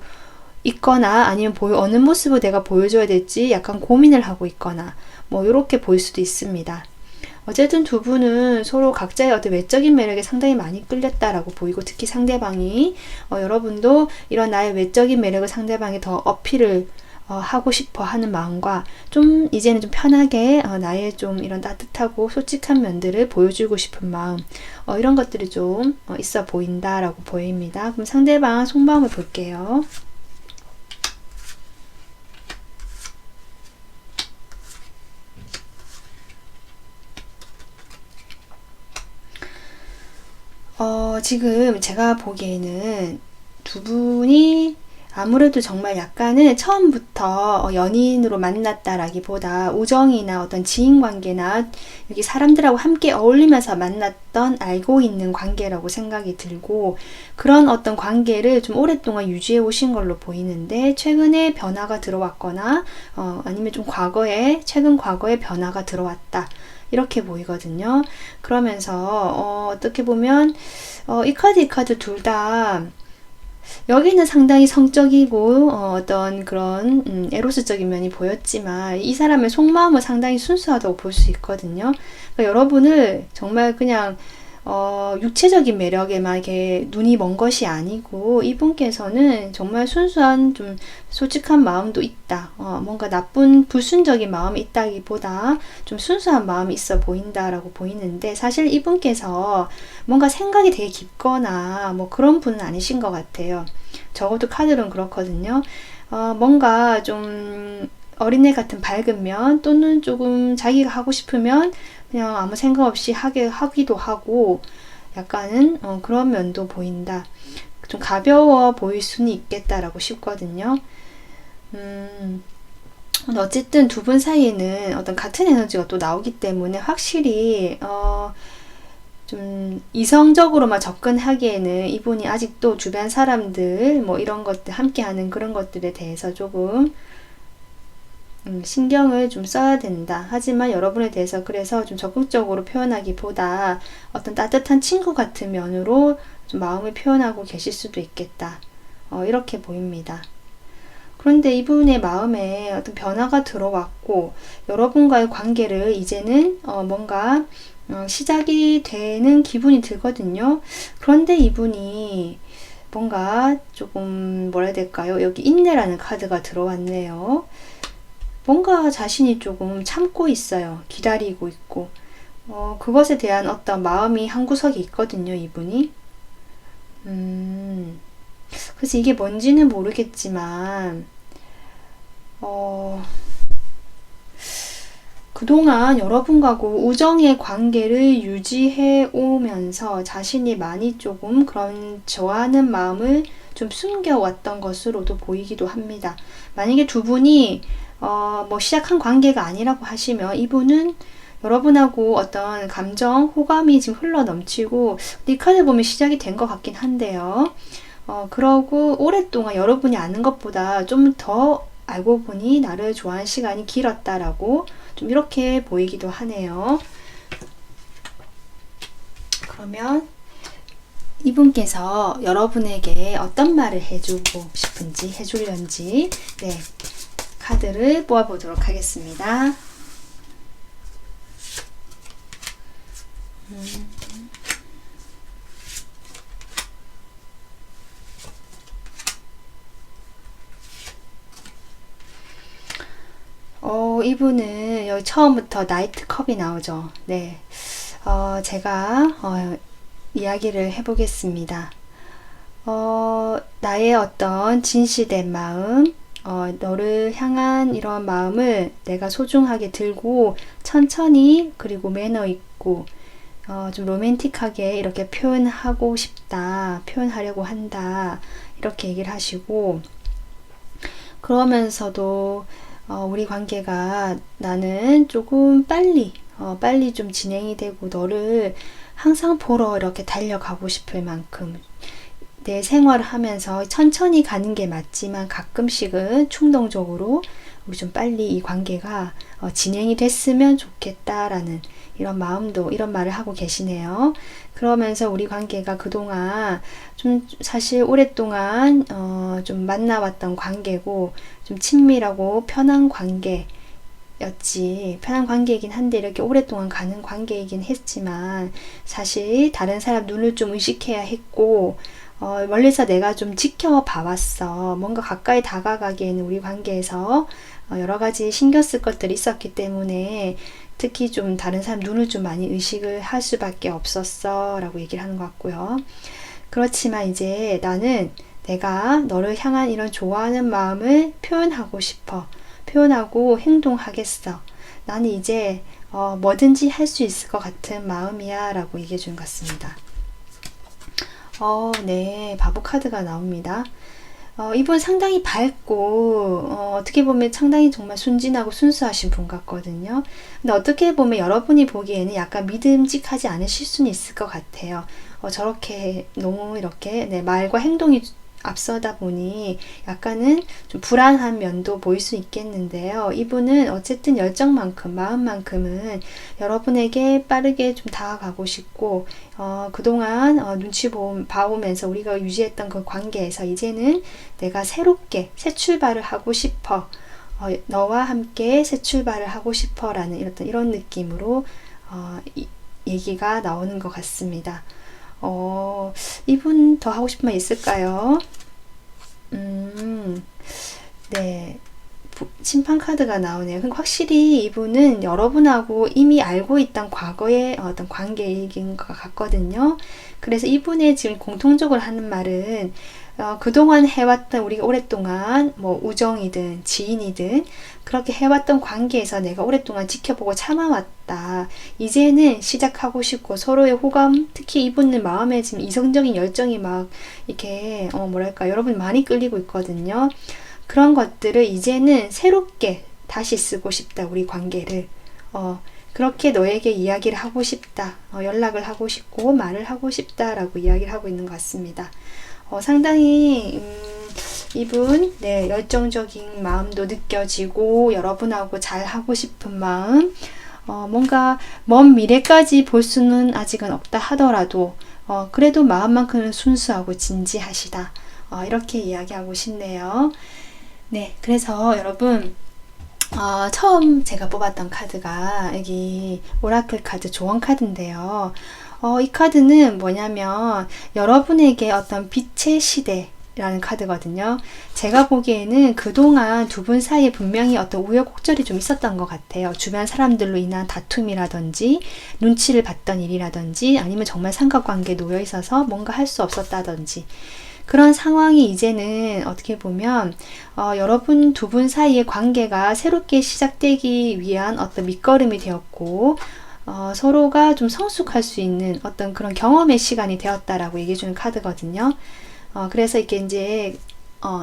있거나 아니면 어느 모습을 내가 보여줘야 될지 약간 고민을 하고 있거나 뭐 이렇게 보일 수도 있습니다. 어쨌든 두 분은 서로 각자의 어떤 외적인 매력에 상당히 많이 끌렸다라고 보이고 특히 상대방이 여러분도 이런 나의 외적인 매력을 상대방에 더 어필을 하고 싶어 하는 마음과 좀 이제는 좀 편하게 나의 좀 이런 따뜻하고 솔직한 면들을 보여주고 싶은 마음 이런 것들이 좀 있어 보인다라고 보입니다. 그럼 상대방 속마음을 볼게요. 지금 제가 보기에는 두 분이 아무래도 정말 약간은 처음부터 연인으로 만났다라기보다 우정이나 어떤 지인관계나 여기 사람들하고 함께 어울리면서 만났던 알고 있는 관계라고 생각이 들고 그런 어떤 관계를 좀 오랫동안 유지해 오신 걸로 보이는데 최근에 변화가 들어왔거나 아니면 좀 최근 과거에 변화가 들어왔다. 이렇게 보이거든요. 그러면서 어떻게 보면 이 카드 둘 다 여기는 상당히 성적이고 어떤 그런 에로스적인 면이 보였지만 이 사람의 속마음은 상당히 순수하다고 볼 수 있거든요. 그러니까 여러분을 정말 그냥 육체적인 매력에만 이렇게 눈이 먼 것이 아니고 이분께서는 정말 순수한 좀 솔직한 마음도 있다. 뭔가 나쁜 불순적인 마음이 있다기보다 좀 순수한 마음이 있어 보인다라고 보이는데 사실 이분께서 뭔가 생각이 되게 깊거나 뭐 그런 분은 아니신 것 같아요. 적어도 카드는 그렇거든요. 뭔가 좀 어린애 같은 밝은 면 또는 조금 자기가 하고 싶으면 그냥 아무 생각 없이 하기도 하고 약간은 그런 면도 보인다. 좀 가벼워 보일 수는 있겠다라고 싶거든요. 어쨌든 두 분 사이에는 어떤 같은 에너지가 또 나오기 때문에 확실히 좀 이성적으로만 접근하기에는 이분이 아직도 주변 사람들 뭐 이런 것들 함께하는 그런 것들에 대해서 조금 신경을 좀 써야 된다. 하지만 여러분에 대해서 그래서 좀 적극적으로 표현하기보다 어떤 따뜻한 친구 같은 면으로 좀 마음을 표현하고 계실 수도 있겠다. 이렇게 보입니다. 그런데 이분의 마음에 어떤 변화가 들어왔고 여러분과의 관계를 이제는 뭔가 시작이 되는 기분이 들거든요. 그런데 이분이 뭔가 조금 뭐라 해야 될까요? 여기 인내라는 카드가 들어왔네요. 뭔가 자신이 조금 참고 있어요. 기다리고 있고 그것에 대한 어떤 마음이 한구석에 있거든요. 이분이 그래서 이게 뭔지는 모르겠지만 그동안 여러분과고 우정의 관계를 유지해 오면서 자신이 많이 조금 그런 좋아하는 마음을 좀 숨겨왔던 것으로도 보이기도 합니다. 만약에 두 분이 뭐 시작한 관계가 아니라고 하시면 이분은 여러분하고 어떤 감정, 호감이 지금 흘러 넘치고 이 카드 보면 시작이 된 것 같긴 한데요. 그러고 오랫동안 여러분이 아는 것보다 좀 더 알고 보니 나를 좋아하는 시간이 길었다라고 좀 이렇게 보이기도 하네요. 그러면 이분께서 여러분에게 어떤 말을 해주고 싶은지 해줄런지 네, 카드를 뽑아보도록 하겠습니다. 이분은 여기 처음부터 나이트 컵이 나오죠. 네, 제가 이야기를 해보겠습니다. 나의 어떤 진실된 마음, 너를 향한 이런 마음을 내가 소중하게 들고 천천히 그리고 매너 있고 좀 로맨틱하게 이렇게 표현하고 싶다, 표현하려고 한다 이렇게 얘기를 하시고 그러면서도 우리 관계가 나는 조금 빨리 좀 진행이 되고 너를 항상 보러 이렇게 달려가고 싶을 만큼 내 생활을 하면서 천천히 가는 게 맞지만 가끔씩은 충동적으로 우리 좀 빨리 이 관계가 진행이 됐으면 좋겠다라는 이런 마음도 이런 말을 하고 계시네요. 그러면서 우리 관계가 그동안 좀 사실 오랫동안 좀 만나왔던 관계고 좀 친밀하고 편한 관계였지 편한 관계이긴 한데 이렇게 오랫동안 가는 관계이긴 했지만 사실 다른 사람 눈을 좀 의식해야 했고 멀리서 내가 좀 지켜봐왔어. 뭔가 가까이 다가가기에는 우리 관계에서 여러 가지 신경 쓸 것들이 있었기 때문에 특히 좀 다른 사람 눈을 좀 많이 의식을 할 수밖에 없었어 라고 얘기를 하는 것 같고요. 그렇지만 이제 나는 내가 너를 향한 이런 좋아하는 마음을 표현하고 싶어. 표현하고 행동하겠어. 나는 이제 뭐든지 할 수 있을 것 같은 마음이야 라고 얘기해 준 것 같습니다. 네, 바보 카드가 나옵니다. 이분 상당히 밝고 어떻게 보면 상당히 정말 순진하고 순수하신 분 같거든요. 근데 어떻게 보면 여러분이 보기에는 약간 믿음직하지 않으실 수는 있을 것 같아요. 저렇게 너무 이렇게 네, 말과 행동이 앞서다 보니 약간은 좀 불안한 면도 보일 수 있겠는데요. 이분은 어쨌든 열정만큼, 마음만큼은 여러분에게 빠르게 좀 다가가고 싶고, 그동안 눈치 봐오면서 우리가 유지했던 그 관계에서 이제는 내가 새롭게 새 출발을 하고 싶어. 너와 함께 새 출발을 하고 싶어 라는 이런 느낌으로 얘기가 나오는 것 같습니다. 이분 더 하고 싶은 말 있을까요? 네. 심판 카드가 나오네요. 확실히 이분은 여러분하고 이미 알고 있던 과거의 어떤 관계인 것 같거든요. 그래서 이분의 지금 공통적으로 하는 말은 그동안 해왔던 우리가 오랫동안 뭐 우정이든 지인이든 그렇게 해왔던 관계에서 내가 오랫동안 지켜보고 참아왔다. 이제는 시작하고 싶고 서로의 호감, 특히 이분은 마음에 지금 이성적인 열정이 막 이렇게 뭐랄까 여러분 많이 끌리고 있거든요. 그런 것들을 이제는 새롭게 다시 쓰고 싶다. 우리 관계를 그렇게 너에게 이야기를 하고 싶다. 연락을 하고 싶고 말을 하고 싶다라고 이야기를 하고 있는 것 같습니다. 상당히 이분 네, 열정적인 마음도 느껴지고 여러분하고 잘 하고 싶은 마음 뭔가 먼 미래까지 볼 수는 아직은 없다 하더라도 그래도 마음만큼은 순수하고 진지하시다. 이렇게 이야기하고 싶네요. 네, 그래서 여러분 처음 제가 뽑았던 카드가 여기 오라클 카드 조언 카드인데요. 이 카드는 뭐냐면 여러분에게 어떤 빛의 시대라는 카드거든요. 제가 보기에는 그동안 두 분 사이에 분명히 어떤 우여곡절이 좀 있었던 것 같아요. 주변 사람들로 인한 다툼이라든지 눈치를 봤던 일이라든지 아니면 정말 삼각관계에 놓여 있어서 뭔가 할 수 없었다든지 그런 상황이 이제는 어떻게 보면 여러분 두 분 사이의 관계가 새롭게 시작되기 위한 어떤 밑거름이 되었고 서로가 좀 성숙할 수 있는 어떤 그런 경험의 시간이 되었다라고 얘기해주는 카드거든요. 그래서 이렇게 이제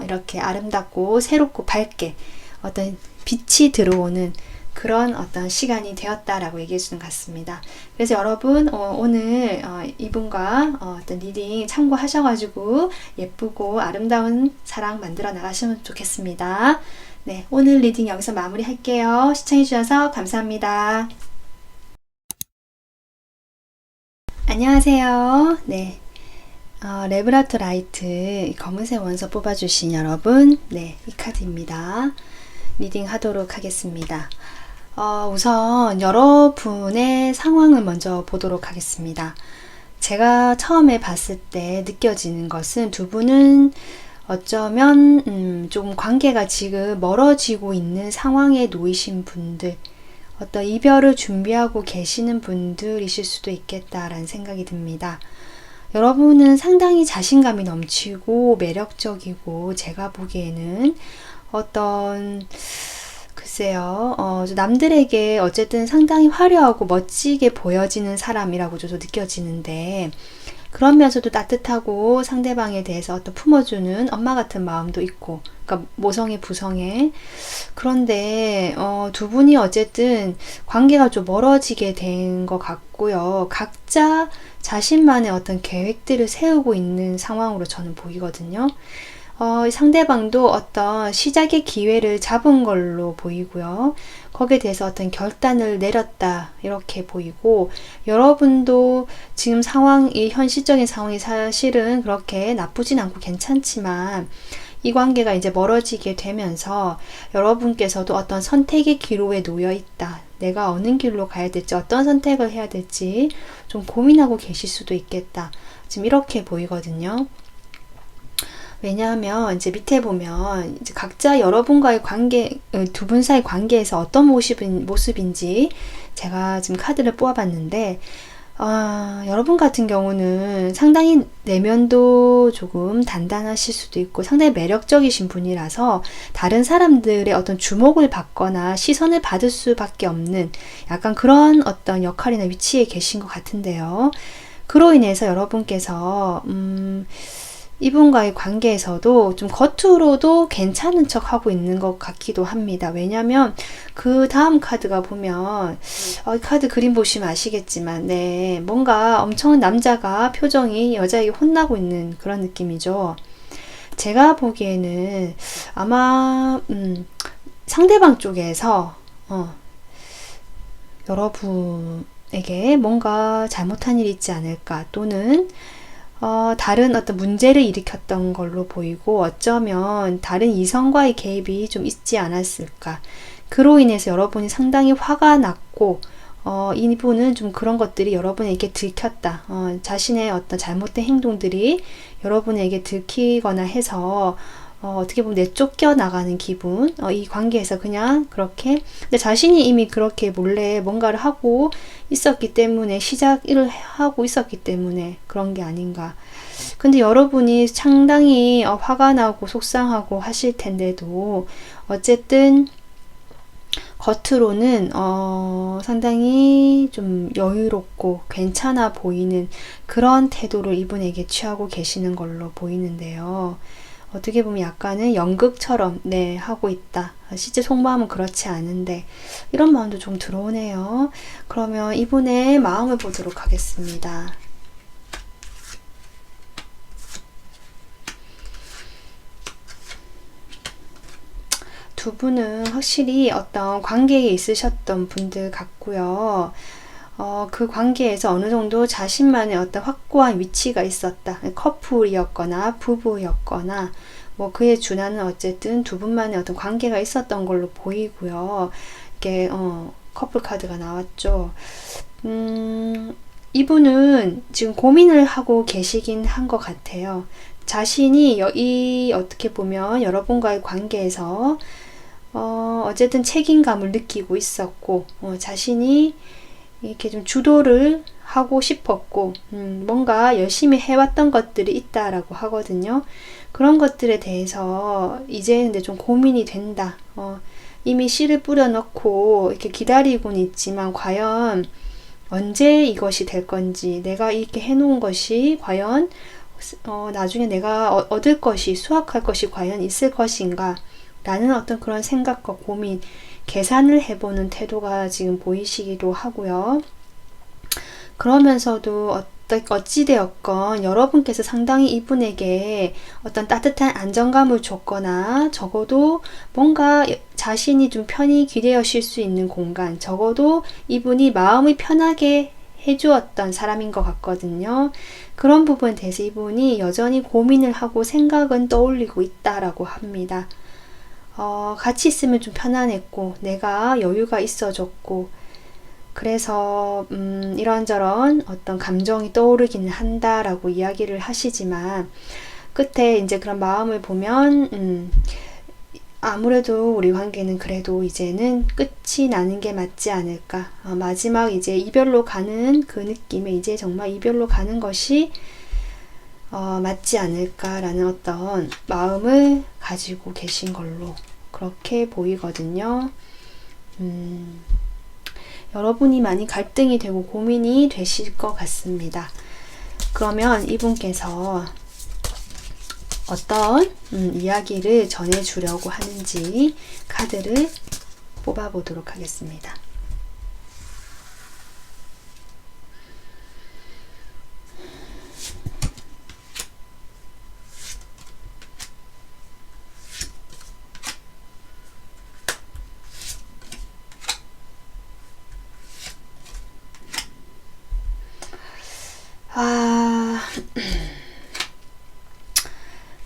이렇게 아름답고 새롭고 밝게 어떤 빛이 들어오는 그런 어떤 시간이 되었다라고 얘기해주는 것 같습니다. 그래서 여러분 오늘 이분과 어떤 리딩 참고하셔가지고 예쁘고 아름다운 사랑 만들어 나가시면 좋겠습니다. 네, 오늘 리딩 여기서 마무리할게요. 시청해주셔서 감사합니다. 안녕하세요. 네. 레브라토 라이트 검은색 원서 뽑아주신 여러분, 네, 이 카드입니다. 리딩 하도록 하겠습니다. 우선 여러분의 상황을 먼저 보도록 하겠습니다. 제가 처음에 봤을 때 느껴지는 것은 두 분은 어쩌면 조금 관계가 지금 멀어지고 있는 상황에 놓이신 분들, 어떤 이별을 준비하고 계시는 분들이실 수도 있겠다라는 생각이 듭니다. 여러분은 상당히 자신감이 넘치고 매력적이고 제가 보기에는 어떤 글쎄요 남들에게 어쨌든 상당히 화려하고 멋지게 보여지는 사람이라고 저도 느껴지는데 그러면서도 따뜻하고 상대방에 대해서 어떤 품어주는 엄마 같은 마음도 있고 그러니까 모성애 부성애 그런데 두 분이 어쨌든 관계가 좀 멀어지게 된 것 같고요. 각자 자신만의 어떤 계획들을 세우고 있는 상황으로 저는 보이거든요. 상대방도 어떤 시작의 기회를 잡은 걸로 보이고요. 거기에 대해서 어떤 결단을 내렸다 이렇게 보이고 여러분도 지금 상황이 현실적인 상황이 사실은 그렇게 나쁘진 않고 괜찮지만 이 관계가 이제 멀어지게 되면서 여러분께서도 어떤 선택의 기로에 놓여 있다. 내가 어느 길로 가야 될지 어떤 선택을 해야 될지 좀 고민하고 계실 수도 있겠다. 지금 이렇게 보이거든요. 왜냐하면 이제 밑에 보면 이제 각자 여러분과의 관계, 두 분 사이 관계에서 어떤 모습인지 제가 지금 카드를 뽑아봤는데 여러분 같은 경우는 상당히 내면도 조금 단단하실 수도 있고 상당히 매력적이신 분이라서 다른 사람들의 어떤 주목을 받거나 시선을 받을 수밖에 없는 약간 그런 어떤 역할이나 위치에 계신 것 같은데요. 그로 인해서 여러분께서 이분과의 관계에서도 좀 겉으로도 괜찮은 척 하고 있는 것 같기도 합니다. 왜냐면 그 다음 카드가 보면 이 카드 그림 보시면 아시겠지만 네 뭔가 엄청 남자가 표정이 여자에게 혼나고 있는 그런 느낌이죠. 제가 보기에는 아마 상대방 쪽에서 여러분에게 뭔가 잘못한 일이 있지 않을까, 또는 다른 어떤 문제를 일으켰던 걸로 보이고, 어쩌면 다른 이성과의 개입이 좀 있지 않았을까. 그로 인해서 여러분이 상당히 화가 났고, 이분은 좀 그런 것들이 여러분에게 들켰다. 자신의 어떤 잘못된 행동들이 여러분에게 들키거나 해서 어떻게 보면 내쫓겨 나가는 기분, 이 관계에서 그냥 그렇게, 근데 자신이 이미 그렇게 몰래 뭔가를 하고 있었기 때문에, 시작을 하고 있었기 때문에 그런 게 아닌가. 근데 여러분이 상당히 화가 나고 속상하고 하실 텐데도, 어쨌든 겉으로는 상당히 좀 여유롭고 괜찮아 보이는 그런 태도를 이분에게 취하고 계시는 걸로 보이는데요. 어떻게 보면 약간은 연극처럼 하고 있다. 실제 속마음은 그렇지 않은데, 이런 마음도 좀 들어오네요. 그러면 이분의 마음을 보도록 하겠습니다. 두 분은 확실히 어떤 관계에 있으셨던 분들 같고요. 그 관계에서 어느 정도 자신만의 어떤 확고한 위치가 있었다. 커플이었거나 부부였거나 뭐 그에 준하는 어쨌든 두 분만의 어떤 관계가 있었던 걸로 보이고요. 이게 커플 카드가 나왔죠. 이분은 지금 고민을 하고 계시긴 한 것 같아요. 자신이 이 어떻게 보면 여러분과의 관계에서 어쨌든 책임감을 느끼고 있었고, 자신이 이렇게 좀 주도를 하고 싶었고, 뭔가 열심히 해왔던 것들이 있다라고 하거든요. 그런 것들에 대해서 이제는 근데 좀 고민이 된다. 이미 씨를 뿌려놓고 이렇게 기다리고는 있지만, 과연 언제 이것이 될 건지, 내가 이렇게 해놓은 것이 과연 나중에 내가 얻을 것이, 수확할 것이 과연 있을 것인가 라는 어떤 그런 생각과 고민, 계산을 해보는 태도가 지금 보이시기도 하고요. 그러면서도 어찌되었건 여러분께서 상당히 이분에게 어떤 따뜻한 안정감을 줬거나, 적어도 뭔가 자신이 좀 편히 기대어실 수 있는 공간, 적어도 이분이 마음이 편하게 해주었던 사람인 것 같거든요. 그런 부분에 대해서 이분이 여전히 고민을 하고 생각은 떠올리고 있다라고 합니다. 같이 있으면 좀 편안했고, 내가 여유가 있어졌고, 그래서 이런저런 어떤 감정이 떠오르기는 한다라고 이야기를 하시지만, 끝에 이제 그런 마음을 보면 아무래도 우리 관계는 그래도 이제는 끝이 나는 게 맞지 않을까. 마지막 이제 이별로 가는 그 느낌에, 이제 정말 이별로 가는 것이 맞지 않을까라는 어떤 마음을 가지고 계신 걸로 그렇게 보이거든요. 여러분이 많이 갈등이 되고 고민이 되실 것 같습니다. 그러면 이분께서 어떤 이야기를 전해주려고 하는지 카드를 뽑아보도록 하겠습니다.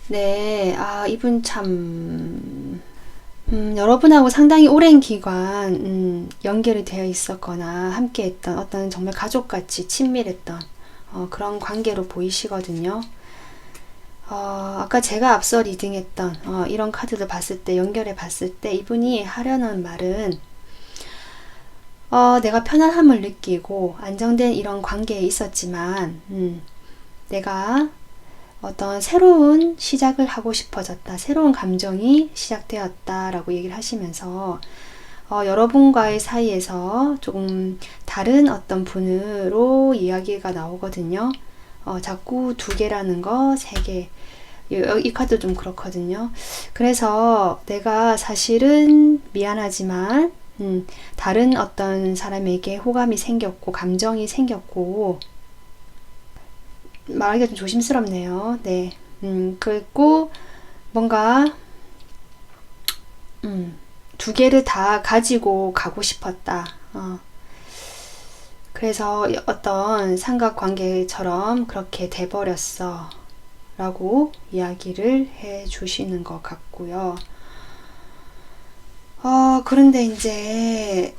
네, 이분 참, 여러분하고 상당히 오랜 기간, 연결이 되어 있었거나, 함께 했던 어떤 정말 가족같이 친밀했던, 그런 관계로 보이시거든요. 아까 제가 앞서 리딩했던, 이런 카드를 봤을 때, 연결해 봤을 때, 이분이 하려는 말은, 내가 편안함을 느끼고, 안정된 이런 관계에 있었지만, 내가 어떤 새로운 시작을 하고 싶어졌다. 새로운 감정이 시작되었다. 라고 얘기를 하시면서 여러분과의 사이에서 조금 다른 어떤 분으로 이야기가 나오거든요. 자꾸 2개라는 거, 3개. 이 카드 좀 그렇거든요. 그래서 내가 사실은 미안하지만 다른 어떤 사람에게 호감이 생겼고, 감정이 생겼고, 말하기가 좀 조심스럽네요. 네. 그리고 뭔가 두 개를 다 가지고 가고 싶었다. 그래서 어떤 삼각관계처럼 그렇게 돼버렸어 라고 이야기를 해 주시는 것 같고요. 그런데 이제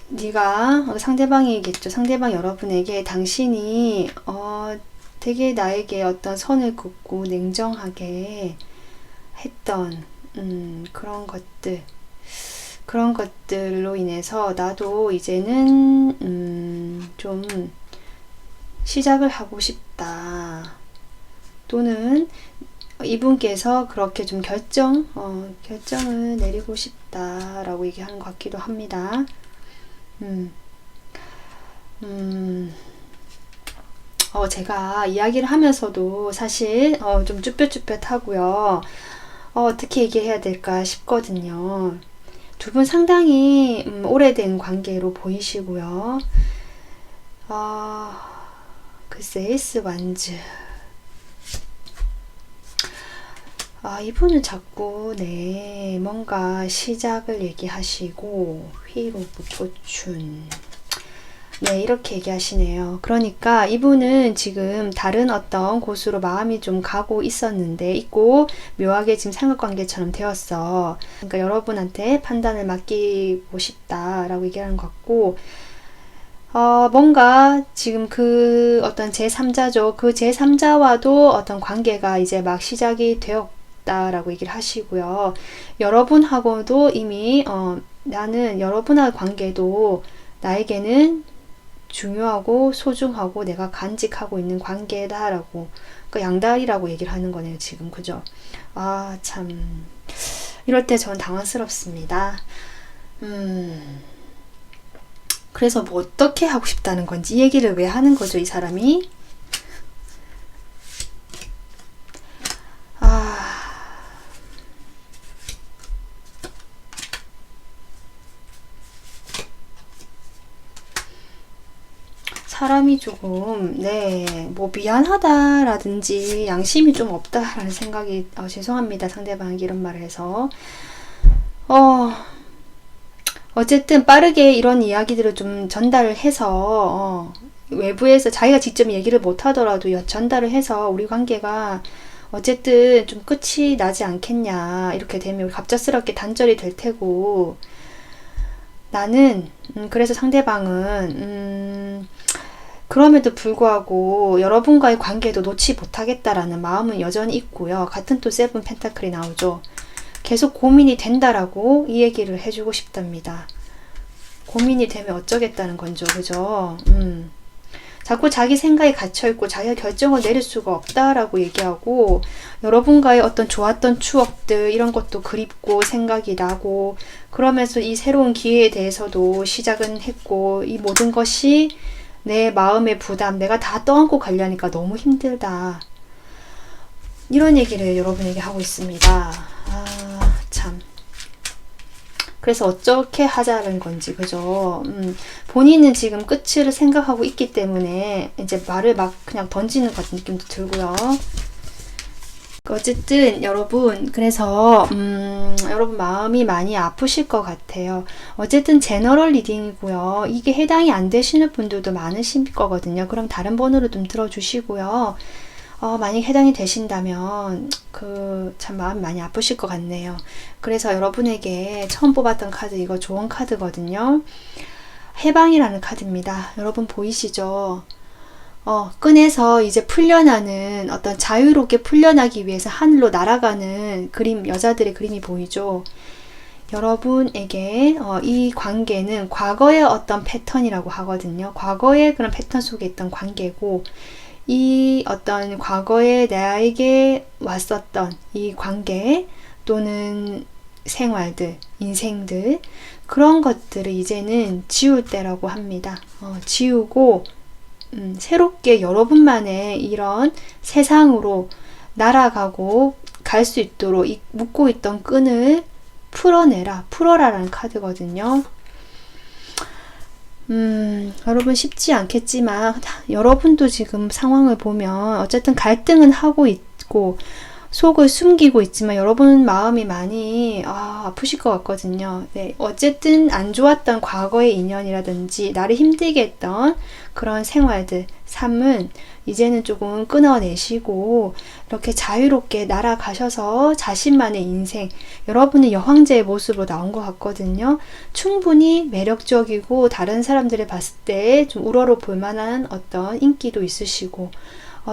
네가 상대방이겠죠. 상대방 여러분에게 당신이 되게 나에게 어떤 선을 긋고 냉정하게 했던 그런 것들로 인해서 나도 이제는 좀 시작을 하고 싶다. 또는 이분께서 그렇게 좀 결정을 내리고 싶다라고 얘기하는 것 같기도 합니다. 제가 이야기를 하면서도 사실 좀 쭈뼛쭈뼛하고요. 어떻게 얘기해야 될까 싶거든요. 두 분 상당히 오래된 관계로 보이시고요. 글쎄 에이스 완즈. 이분은 자꾸 뭔가 시작을 얘기하시고 휠 오브 포춘 이렇게 얘기하시네요. 그러니까 이분은 지금 다른 어떤 곳으로 마음이 좀 가고 있고 묘하게 지금 삼각관계처럼 되었어. 그러니까 여러분한테 판단을 맡기고 싶다라고 얘기하는 것 같고 뭔가 지금 그 어떤 제3자죠. 그 제3자와도 어떤 관계가 이제 막 시작이 되었다라고 얘기를 하시고요. 여러분하고도 이미 나는 여러분과의 관계도 나에게는 중요하고 소중하고 내가 간직하고 있는 관계다라고 그 양다리라고 얘기를 하는 거네요. 지금 그죠? 참 이럴 때 전 당황스럽습니다. 그래서 뭐 어떻게 하고 싶다는 건지 이 얘기를 왜 하는 거죠, 이 사람이? 사람이 조금 뭐 미안하다라든지 양심이 좀 없다라는 생각이 죄송합니다. 상대방에게 이런 말을 해서 어쨌든 빠르게 이런 이야기들을 좀 전달을 해서 외부에서 자기가 직접 얘기를 못 하더라도 전달을 해서 우리 관계가 어쨌든 좀 끝이 나지 않겠냐. 이렇게 되면 갑작스럽게 단절이 될 테고 나는 그래서 상대방은 그럼에도 불구하고 여러분과의 관계도 놓지 못하겠다라는 마음은 여전히 있고요. 같은 또 세븐 펜타클이 나오죠. 계속 고민이 된다라고 이 얘기를 해주고 싶답니다. 고민이 되면 어쩌겠다는 건죠. 그죠? 자꾸 자기 생각에 갇혀있고 자기가 결정을 내릴 수가 없다라고 얘기하고 여러분과의 어떤 좋았던 추억들 이런 것도 그립고 생각이 나고 그러면서 이 새로운 기회에 대해서도 시작은 했고 이 모든 것이 내 마음의 부담 내가 다 떠안고 가려니까 너무 힘들다. 이런 얘기를 여러분에게 하고 있습니다. 참. 그래서 어떻게 하자는 건지 그죠? 본인은 지금 끝을 생각하고 있기 때문에 이제 말을 막 그냥 던지는 것 같은 느낌도 들고요. 어쨌든 여러분 그래서 여러분 마음이 많이 아프실 것 같아요. 어쨌든 제너럴 리딩이고요. 이게 해당이 안 되시는 분들도 많으실 거거든요. 그럼 다른 번호로 좀 들어주시고요. 만약 해당이 되신다면 참 마음이 많이 아프실 것 같네요. 그래서 여러분에게 처음 뽑았던 카드 이거 좋은 카드거든요. 해방이라는 카드입니다. 여러분 보이시죠? 끈에서 이제 풀려나는 어떤 자유롭게 풀려나기 위해서 하늘로 날아가는 그림, 여자들의 그림이 보이죠? 여러분에게 이 관계는 과거의 어떤 패턴이라고 하거든요. 과거의 그런 패턴 속에 있던 관계고 이 어떤 과거에 나에게 왔었던 이 관계 또는 생활들, 인생들 그런 것들을 이제는 지울 때라고 합니다. 지우고 새롭게 여러분만의 이런 세상으로 날아가고 갈 수 있도록 묶고 있던 끈을 풀어라라는 카드거든요. 여러분 쉽지 않겠지만 여러분도 지금 상황을 보면 어쨌든 갈등은 하고 있고 속을 숨기고 있지만 여러분 마음이 많이 아프실 것 같거든요. 네, 어쨌든 안 좋았던 과거의 인연이라든지 나를 힘들게 했던 그런 생활들, 삶은 이제는 조금 끊어내시고 이렇게 자유롭게 날아가셔서 자신만의 인생, 여러분은 여황제의 모습으로 나온 것 같거든요. 충분히 매력적이고 다른 사람들을 봤을 때 좀 우러러 볼 만한 어떤 인기도 있으시고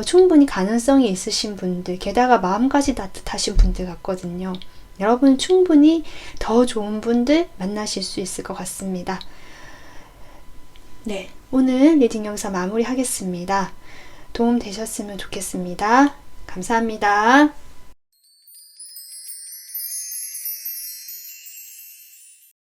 충분히 가능성이 있으신 분들, 게다가 마음까지 따뜻하신 분들 같거든요. 여러분 충분히 더 좋은 분들 만나실 수 있을 것 같습니다. 네, 오늘 리딩 영상 마무리하겠습니다. 도움 되셨으면 좋겠습니다. 감사합니다.